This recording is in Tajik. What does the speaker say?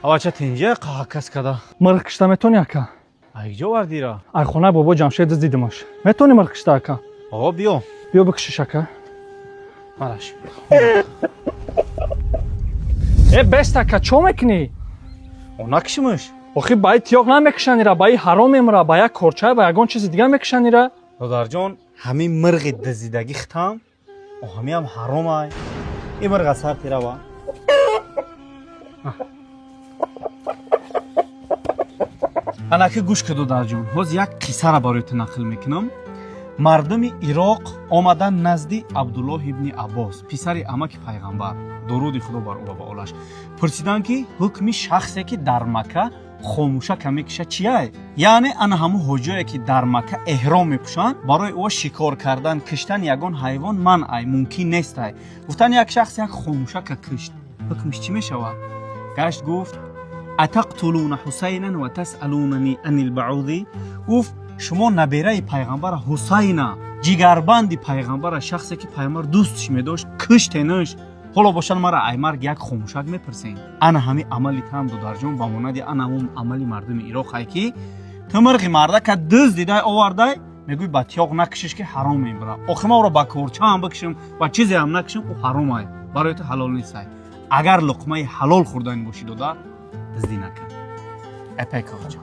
авача тинҷа қаҳакас када мирғ кишта метонӣ ака? айҷо вардира ай хонаи бобо ҷамшед дидимаш. Метонӣ мирғ кишта ака? оғо биё биё бикшиш ака. мараш бест ака чо мекунӣ? она кишимаш охи ба и тиёқ намекишанира, ба и ҳаром мемура, ба як корча, ба ягон чизи дига мекишанира. додарҷон ҳамин мирғи дазидаги хитам ҳамиам ҳаромай и мирға сар тирава анаки гӯш ка додарҷон ҳоз як қиссаро барои ту нақл мекунам. мардуми ироқ омадан назди абдуллоҳ ибни аббос писари амаки пайғамбар дуруди худо бар ӯ ва ба олаш пурсиданд ки ҳукми шахсе ки дар Макка хомӯшака мекиша чияй? яъне ана ҳамун ҳоҷие ки дар Макка эҳром мепӯшанд барои ӯ шикор кардан киштан ягон ҳайвон манъай мумкин нестай. гуфтан як шахс як хомӯшака кишт, ҳукмиш чӣ мешавад? гашт гуфт атақтулуна ҳусайнан ва тасъалунани анил баъуди. гуфт шумо набераи пайғамбара ҳусайна ҷигарбанди пайғамбара шахсе ки пайғамбар дӯстш медошт киштенаш ҳоло бошад мара ай марг як хомӯшак мепурсем. ана ҳами амали там додарҷон ба монади ана ҳамун амали мардуми ироқай ки ту мирғи мардака дӯст дидай овардай мегӯй ба тиёқ накишиш ки ҳаром мебира. охир ма ӯро ба корчаам бикишим ба чизеам накишим ӯ ҳаромай барои ту ҳалол нестай. агар луқмаи ҳалол хӯрдани бошӣ додар дӯздӣ накун. эпай корча